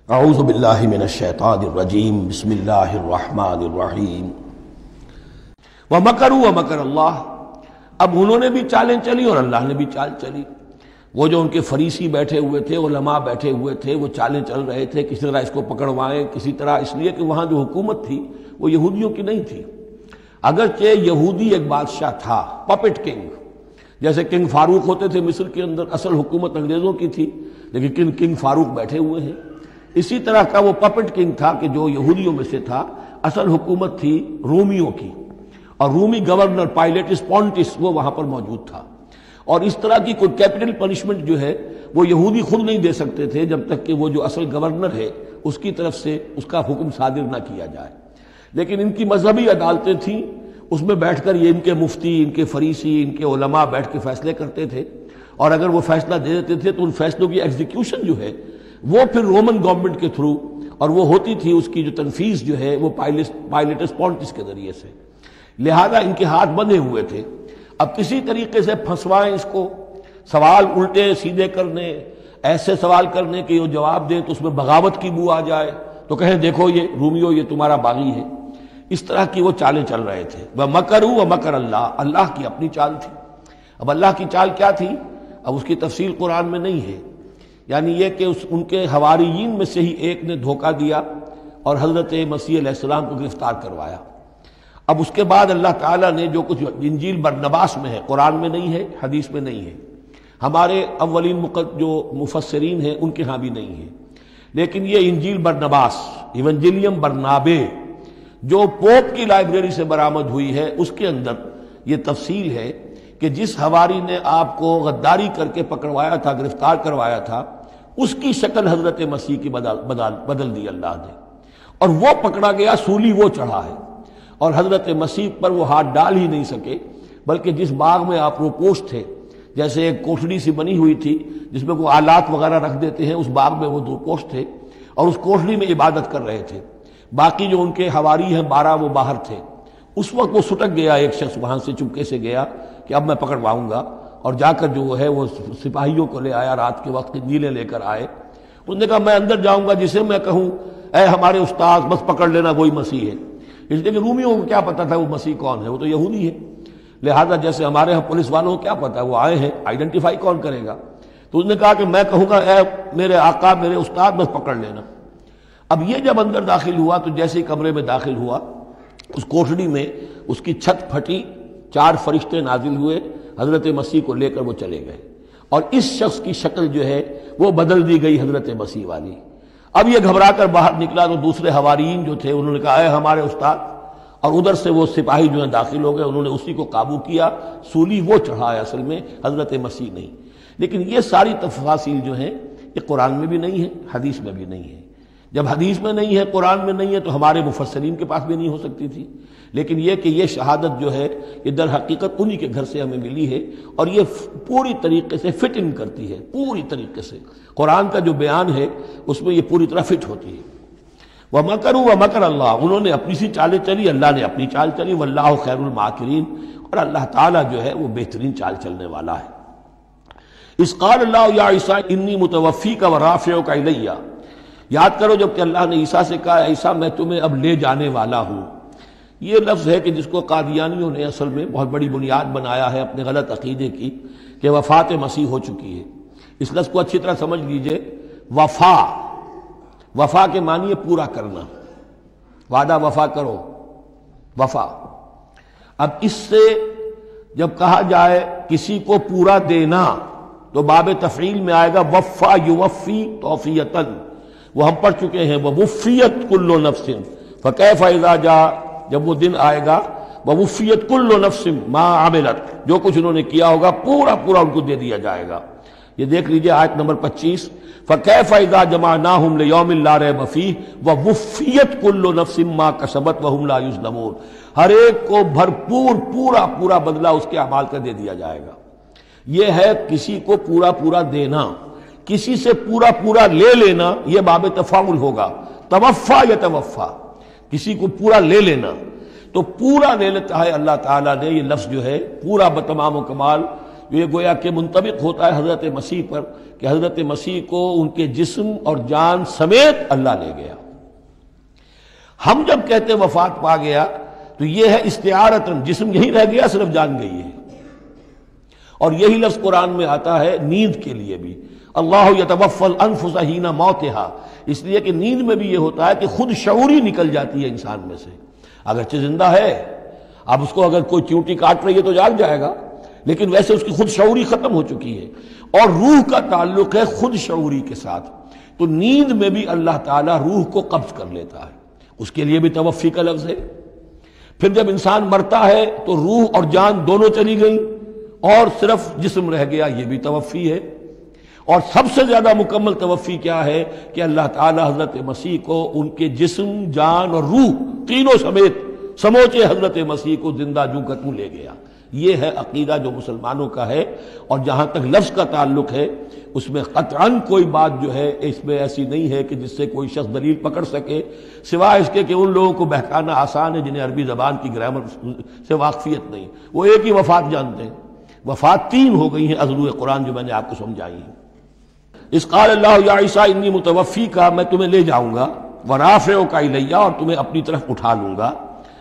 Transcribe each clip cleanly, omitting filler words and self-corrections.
اعوذ باللہ من الشیطان الرجیم بسم اللہ الرحمن الرحیم وَمَكَرُوا وَمَكَرَ اللَّهُ۔ اب انہوں نے بھی چالیں چلی اور اللہ نے بھی چال چلی۔ وہ جو ان کے فریسی بیٹھے ہوئے تھے، علماء بیٹھے ہوئے تھے، وہ چالیں چل رہے تھے کسی طرح اس کو پکڑوائیں، کسی طرح، اس لیے کہ وہاں جو حکومت تھی وہ یہودیوں کی نہیں تھی۔ اگرچہ یہودی ایک بادشاہ تھا، پپٹ کنگ، جیسے کنگ فاروق ہوتے تھے مصر کے اندر، اصل حکومت انگریزوں کی تھی، لیکن کنگ فاروق بیٹھے ہوئے ہیں۔ اسی طرح کا وہ پپٹ کنگ تھا کہ جو یہودیوں میں سے تھا، اصل حکومت تھی رومیوں کی، اور رومی گورنر پائلیٹس پونٹس وہ وہاں پر موجود تھا۔ اور اس طرح کی کوئی کیپٹل پنشمنٹ جو ہے وہ یہودی خود نہیں دے سکتے تھے جب تک کہ وہ جو اصل گورنر ہے اس کی طرف سے اس کا حکم صادر نہ کیا جائے۔ لیکن ان کی مذہبی عدالتیں تھیں، اس میں بیٹھ کر یہ ان کے مفتی، ان کے فریسی، ان کے علماء بیٹھ کے فیصلے کرتے تھے، اور اگر وہ فیصلہ دے دیتے تھے تو ان فیصلوں کی ایگزیکیوشن جو ہے وہ پھر رومن گورنمنٹ کے تھرو، اور وہ ہوتی تھی اس کی جو تنفیذ جو ہے وہ پائلیٹس پونٹس کے ذریعے سے۔ لہذا ان کے ہاتھ بندھے ہوئے تھے۔ اب کسی طریقے سے پھنسوائیں اس کو، سوال الٹے سیدھے کرنے، ایسے سوال کرنے کہ وہ جواب دیں تو اس میں بغاوت کی بو آ جائے، تو کہیں دیکھو یہ رومیو یہ تمہارا باغی ہے۔ اس طرح کی وہ چالیں چل رہے تھے۔ وَمَكَرُوا وَمَكَرَ اللَّهُ، اللہ کی اپنی چال تھی۔ اب اللہ کی چال کیا تھی؟ اب اس کی تفصیل قرآن میں نہیں ہے، یعنی یہ کہ ان کے حواریین میں سے ہی ایک نے دھوکہ دیا اور حضرت مسیح علیہ السلام کو گرفتار کروایا۔ اب اس کے بعد اللہ تعالیٰ نے جو کچھ انجیل برنباس میں ہے، قرآن میں نہیں ہے، حدیث میں نہیں ہے، ہمارے اولین جو مفسرین ہیں ان کے ہاں بھی نہیں ہے، لیکن یہ انجیل برنباس، ایونجیلیم برنابے، جو پوپ کی لائبریری سے برآمد ہوئی ہے، اس کے اندر یہ تفصیل ہے کہ جس حواری نے آپ کو غداری کر کے پکڑوایا تھا، گرفتار کروایا تھا، اس کی شکل حضرت مسیح کی بدل دی اللہ نے، اور وہ پکڑا گیا، سولی وہ چڑھا ہے، اور حضرت مسیح پر وہ ہاتھ ڈال ہی نہیں سکے، بلکہ جس باغ میں آپ روپوش تھے، جیسے ایک کوٹھڑی سی بنی ہوئی تھی جس میں کوئی آلات وغیرہ رکھ دیتے ہیں، اس باغ میں وہ روپوش تھے اور اس کوٹھڑی میں عبادت کر رہے تھے۔ باقی جو ان کے حواری ہیں 12 وہ باہر تھے۔ اس وقت وہ سٹک گیا، ایک شخص وہاں سے چپکے سے گیا کہ اب میں پکڑواؤں گا، اور جا کر جو ہے وہ سپاہیوں کو لے آیا، رات کے وقت نیلے لے کر آئے۔ اس نے کہا میں اندر جاؤں گا، جسے میں کہوں اے ہمارے استاد بس پکڑ لینا وہی مسیح ہے، اس لیے کہ رومیوں کو کیا پتا تھا وہ مسیح کون ہے، وہ تو یہودی ہے۔ لہذا جیسے ہمارے ہاں پولیس والوں کو کیا پتا ہے وہ آئے ہیں، آئیڈینٹیفائی کون کرے گا؟ تو اس نے کہا کہ میں کہوں گا اے میرے آقا، میرے استاد بس پکڑ لینا۔ اب یہ جب اندر داخل ہوا تو جیسے ہی کمرے میں داخل ہوا، اس کوٹھڑی میں اس کی چھت پھٹی، 4 فرشتے نازل ہوئے، حضرت مسیح کو لے کر وہ چلے گئے، اور اس شخص کی شکل جو ہے وہ بدل دی گئی حضرت مسیح والی۔ اب یہ گھبرا کر باہر نکلا تو دوسرے حواریین جو تھے انہوں نے کہا اے ہمارے استاد، اور ادھر سے وہ سپاہی جو ہیں داخل ہو گئے، انہوں نے اسی کو قابو کیا، سولی وہ چڑھا ہے اصل میں، حضرت مسیح نہیں۔ لیکن یہ ساری تفاصیل جو ہیں یہ قرآن میں بھی نہیں ہے، حدیث میں بھی نہیں ہے۔ جب حدیث میں نہیں ہے، قرآن میں نہیں ہے، تو ہمارے مفسرین کے پاس بھی نہیں ہو سکتی تھی۔ لیکن یہ کہ یہ شہادت جو ہے یہ در حقیقت انہی کے گھر سے ہمیں ملی ہے، اور یہ پوری طریقے سے فٹ ان کرتی ہے، پوری طریقے سے قرآن کا جو بیان ہے اس میں یہ پوری طرح فٹ ہوتی ہے۔ وَمَكَرُوا وَمَكَرَ اللَّهُ، انہوں نے اپنی سی چالیں چلی، اللہ نے اپنی چال چلی، وَاللَّهُ خَيْرُ الْمَاكِرِينَ، اور اللہ تعالیٰ جو ہے وہ بہترین چال چلنے والا ہے۔ اِذْ قَالَ اللَّهُ يَا عِيسَىٰ إِنِّي مُتَوَفِّيكَ وَرَافِعُكَ إِلَيَّ، یاد کرو جب کہ اللہ نے عیسیٰ سے کہا عیسیٰ میں تمہیں اب لے جانے والا ہوں۔ یہ لفظ ہے کہ جس کو قادیانیوں نے اصل میں بہت بڑی بنیاد بنایا ہے اپنے غلط عقیدے کی، کہ وفات مسیح ہو چکی ہے۔ اس لفظ کو اچھی طرح سمجھ لیجئے، وفا، وفا کے معنی ہے پورا کرنا، وعدہ وفا کرو، وفا۔ اب اس سے جب کہا جائے کسی کو پورا دینا تو باب تفعیل میں آئے گا وفا یوفی توفیتاً، وہ ہم پڑھ چکے ہیں، ووفیت کل نفس فکیف اذا جاء، جب وہ دن آئے گا ووفیت کل نفس ما عملت، جو کچھ انہوں نے کیا ہوگا پورا پورا ان کو دے دیا جائے گا۔ یہ دیکھ لیجئے آیت نمبر 25، فکیف اذا جمعناہم لیوم لا ریب فیہ ووفیت کل نفس ما کسبت وہم لا یظلمون، ہر ایک کو بھرپور پورا پورا بدلہ اس کے اعمال کا دے دیا جائے گا۔ یہ ہے کسی کو پورا پورا دینا، کسی سے پورا پورا لے لینا، یہ باب تفاعل ہوگا، توفا یتوفا، کسی کو پورا لے لینا، تو پورا لے لیتا ہے اللہ تعالیٰ نے۔ یہ لفظ جو ہے پورا بتمام و کمال یہ گویا کہ منطبق ہوتا ہے حضرت مسیح پر کہ حضرت مسیح کو ان کے جسم اور جان سمیت اللہ لے گیا۔ ہم جب کہتے وفات پا گیا تو یہ ہے استعارتاً، جسم یہی رہ گیا، صرف جان گئی ہے۔ اور یہی لفظ قرآن میں آتا ہے نیند کے لیے بھی، اللہ یتوفی الانفس حین موتہا، اس لیے کہ نیند میں بھی یہ ہوتا ہے کہ خود شعوری نکل جاتی ہے انسان میں سے، اگرچہ زندہ ہے، اب اس کو اگر کوئی چیونٹی کاٹ رہی ہے تو جاگ جائے گا، لیکن ویسے اس کی خود شعوری ختم ہو چکی ہے، اور روح کا تعلق ہے خود شعوری کے ساتھ۔ تو نیند میں بھی اللہ تعالیٰ روح کو قبض کر لیتا ہے، اس کے لیے بھی توفی کا لفظ ہے۔ پھر جب انسان مرتا ہے تو روح اور جان دونوں چلی گئیں اور صرف جسم رہ گیا، یہ بھی توفی ہے۔ اور سب سے زیادہ مکمل توفی کیا ہے کہ اللہ تعالیٰ حضرت مسیح کو ان کے جسم، جان اور روح تینوں سمیت سموچے حضرت مسیح کو زندہ جو کا توں لے گیا۔ یہ ہے عقیدہ جو مسلمانوں کا ہے، اور جہاں تک لفظ کا تعلق ہے اس میں قطعاً کوئی بات جو ہے اس میں ایسی نہیں ہے کہ جس سے کوئی شخص دلیل پکڑ سکے، سوائے اس کے کہ ان لوگوں کو بہکانا آسان ہے جنہیں عربی زبان کی گرامر سے واقفیت نہیں، وہ ایک ہی وفات جانتے ہیں۔ وفات تین ہو گئی ہیں ازلو قرآن جو میں نے آپ کو سمجھائی ہیں۔ اس قال اللہ یا عیسیٰ انی متوفی کا، میں تمہیں لے جاؤں گا، ورافعک الیہ، اور تمہیں اپنی طرف اٹھا لوں گا،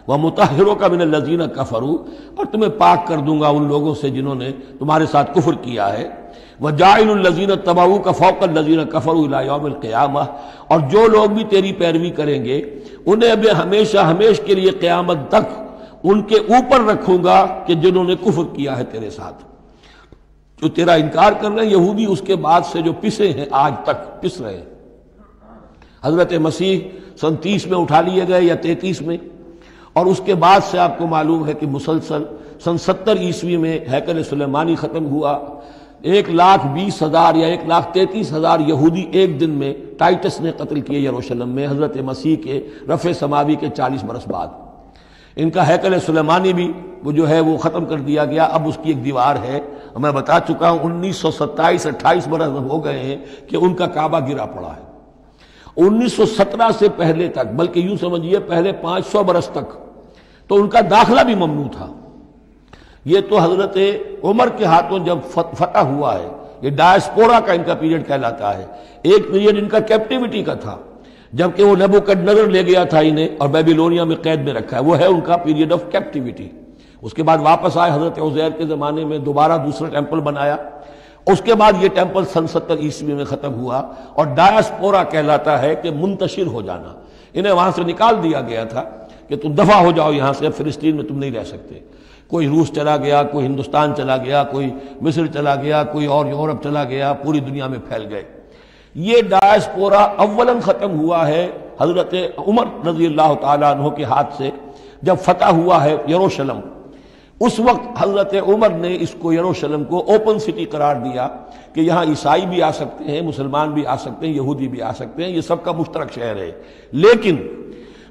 ومطہرک من الذین کفروا، اور تمہیں پاک کر دوں گا ان لوگوں سے جنہوں نے تمہارے ساتھ کفر کیا ہے، وجاعل الذین اتبعوک فوق الذین کفروا الی یوم القیامہ، اور جو لوگ بھی تیری پیروی کریں گے انہیں بھی ہمیشہ ہمیش کے لیے قیامت تک ان کے اوپر رکھوں گا کہ جنہوں نے کفر کیا ہے تیرے ساتھ، جو تیرا انکار کر رہے ہیں یہودی، اس کے بعد سے جو پسے ہیں آج تک پس رہے ہیں۔ حضرت مسیح سن 30 میں اٹھا لیے گئے یا 33 میں، اور اس کے بعد سے آپ کو معلوم ہے کہ مسلسل سن 70 عیسوی میں ہیکل سلیمانی ختم ہوا، 1,20,000 یا 1,33,000 یہودی ایک دن میں ٹائٹس نے قتل کیے یروشلم میں حضرت مسیح کے رفع سماوی کے 40 برس بعد۔ ان کا ہیکل سلیمانی بھی وہ جو ہے وہ ختم کر دیا گیا، اب اس کی ایک دیوار ہے، میں بتا چکا ہوں 1927-28 برس ہو گئے ہیں کہ ان کا کعبہ گرا پڑا ہے۔ 1917 سے پہلے تک، بلکہ یوں سمجھیے پہلے 500 برس تک تو ان کا داخلہ بھی ممنوع تھا۔ یہ تو حضرت عمر کے ہاتھوں جب فتح ہوا ہے، یہ ڈائسپورا کا ان کا پیریڈ کہلاتا ہے، ایک پیریڈ ان کا کیپٹیوٹی کا تھا، جبکہ وہ نیبوکڈنیزر لے گیا تھا انہیں اور بیبیلونیا میں قید میں رکھا ہے، وہ ہے ان کا پیریڈ آف کیپٹیوٹی۔ اس کے بعد واپس آئے حضرت عزیر کے زمانے میں، دوبارہ دوسرا ٹیمپل بنایا، اس کے بعد یہ ٹیمپل سن 70 عیسوی میں ختم ہوا، اور ڈائسپورا کہلاتا ہے کہ منتشر ہو جانا، انہیں وہاں سے نکال دیا گیا تھا کہ تم دفع ہو جاؤ یہاں سے، فلسطین میں تم نہیں رہ سکتے۔ کوئی روس چلا گیا، کوئی ہندوستان چلا گیا، کوئی مصر چلا گیا، کوئی اور یورپ چلا گیا، پوری دنیا میں پھیل گئے۔ یہ ڈائسپورا اولاً ختم ہوا ہے حضرت عمر رضی اللہ تعالیٰ عنہ کے ہاتھ سے، جب فتح ہوا ہے یروشلم، اس وقت حضرت عمر نے اس کو یروشلم کو اوپن سٹی قرار دیا کہ یہاں عیسائی بھی آ سکتے ہیں، مسلمان بھی آ سکتے ہیں، یہودی بھی آ سکتے ہیں، یہ سب کا مشترک شہر ہے۔ لیکن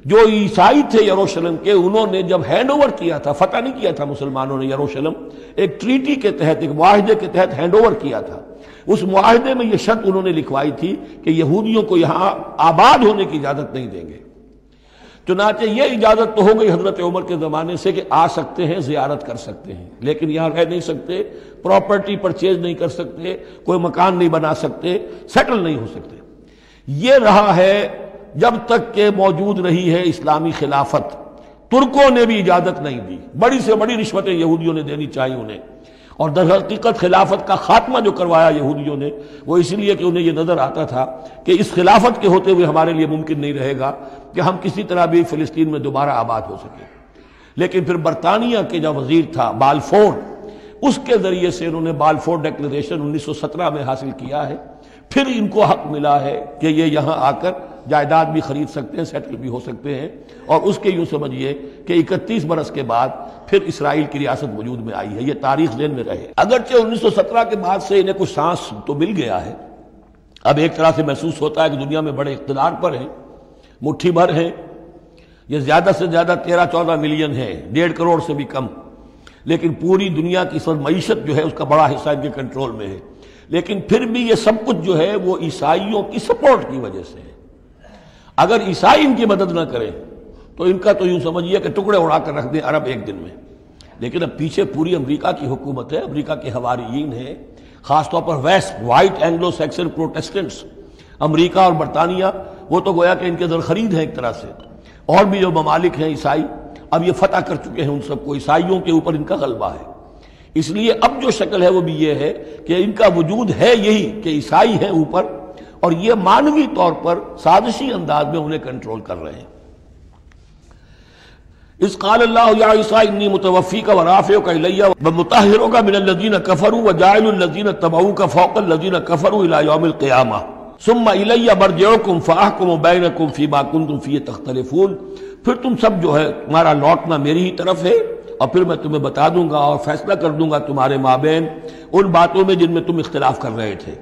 جو عیسائی تھے یروشلم کے، انہوں نے جب ہینڈ اوور کیا تھا، فتح نہیں کیا تھا مسلمانوں نے یروشلم، ایک ٹریٹی کے تحت، ایک معاہدے کے تحت ہینڈ اوور کیا تھا۔ اس معاہدے میں یہ شرط انہوں نے لکھوائی تھی کہ یہودیوں کو یہاں آباد ہونے کی اجازت نہیں دیں گے۔ چنانچہ یہ اجازت تو ہو گئی حضرت عمر کے زمانے سے کہ آ سکتے ہیں، زیارت کر سکتے ہیں، لیکن یہاں رہ نہیں سکتے، پراپرٹی پرچیز نہیں کر سکتے، کوئی مکان نہیں بنا سکتے، سیٹل نہیں ہو سکتے۔ یہ رہا ہے جب تک کہ موجود رہی ہے اسلامی خلافت۔ ترکوں نے بھی اجازت نہیں دی، بڑی سے بڑی رشوتیں یہودیوں نے دینی چاہیے انہیں، اور در حقیقت خلافت کا خاتمہ جو کروایا یہودیوں نے وہ اس لیے کہ انہیں یہ نظر آتا تھا کہ اس خلافت کے ہوتے ہوئے ہمارے لیے ممکن نہیں رہے گا کہ ہم کسی طرح بھی فلسطین میں دوبارہ آباد ہو سکیں۔ لیکن پھر برطانیہ کے جو وزیر تھا بالفور، اس کے ذریعے سے انہوں نے بالفور ڈیکلریشن 1917 میں حاصل کیا ہے، پھر ان کو حق ملا ہے کہ یہ یہاں آ کر جائیداد بھی خرید سکتے ہیں، سیٹل بھی ہو سکتے ہیں، اور اس کے یوں سمجھیے کہ 31 برس کے بعد پھر اسرائیل کی ریاست وجود میں آئی ہے۔ یہ تاریخ ذہن میں رہے۔ اگرچہ 1917 کے بعد سے انہیں کچھ سانس تو مل گیا ہے، اب ایک طرح سے محسوس ہوتا ہے کہ دنیا میں بڑے اقتدار پر ہیں، مٹھی بھر ہیں، یہ زیادہ سے زیادہ 13-14 ملین ہے، 1.5 کروڑ سے بھی کم، لیکن پوری دنیا کی معیشت جو ہے اس کا بڑا حصہ ان کے کنٹرول میں ہے۔ لیکن پھر بھی یہ سب کچھ جو ہے وہ عیسائیوں کی سپورٹ کی وجہ سے ہے۔ اگر عیسائی ان کی مدد نہ کریں تو ان کا تو یوں سمجھیے کہ ٹکڑے اڑا کر رکھ دیں عرب ایک دن میں۔ لیکن اب پیچھے پوری امریکہ کی حکومت ہے، امریکہ کے حواریین ہیں، خاص طور پر west white Anglo Saxon Protestants, امریکہ اور برطانیہ، وہ تو گویا کہ ان کے در خرید ہیں ایک طرح سے، اور بھی جو ممالک ہیں عیسائی، اب یہ فتح کر چکے ہیں ان سب کو، عیسائیوں کے اوپر ان کا غلبہ ہے۔ اس لیے اب جو شکل ہے وہ بھی یہ ہے کہ ان کا وجود ہے یہی کہ عیسائی ہیں اوپر، اور یہ مانوی طور پر سازشی انداز میں انہیں کنٹرول کر رہے ہیں۔ اذ قال اللہ یا عیسیٰ انی متوفیک ورافعک الی ومطہرک من الذین کفروا وجاعل الذین اتبعوک فوق الذین کفروا الی یوم القیامہ ثم الی مرجعکم فاحکم بینکم فیما کنتم فیہ تختلفون۔ پھر تم سب جو ہے تمہارا لوٹنا میری ہی طرف ہے، اور پھر میں تمہیں بتا دوں گا اور فیصلہ کر دوں گا تمہارے مابین ان باتوں میں جن میں تم اختلاف کر رہے تھے۔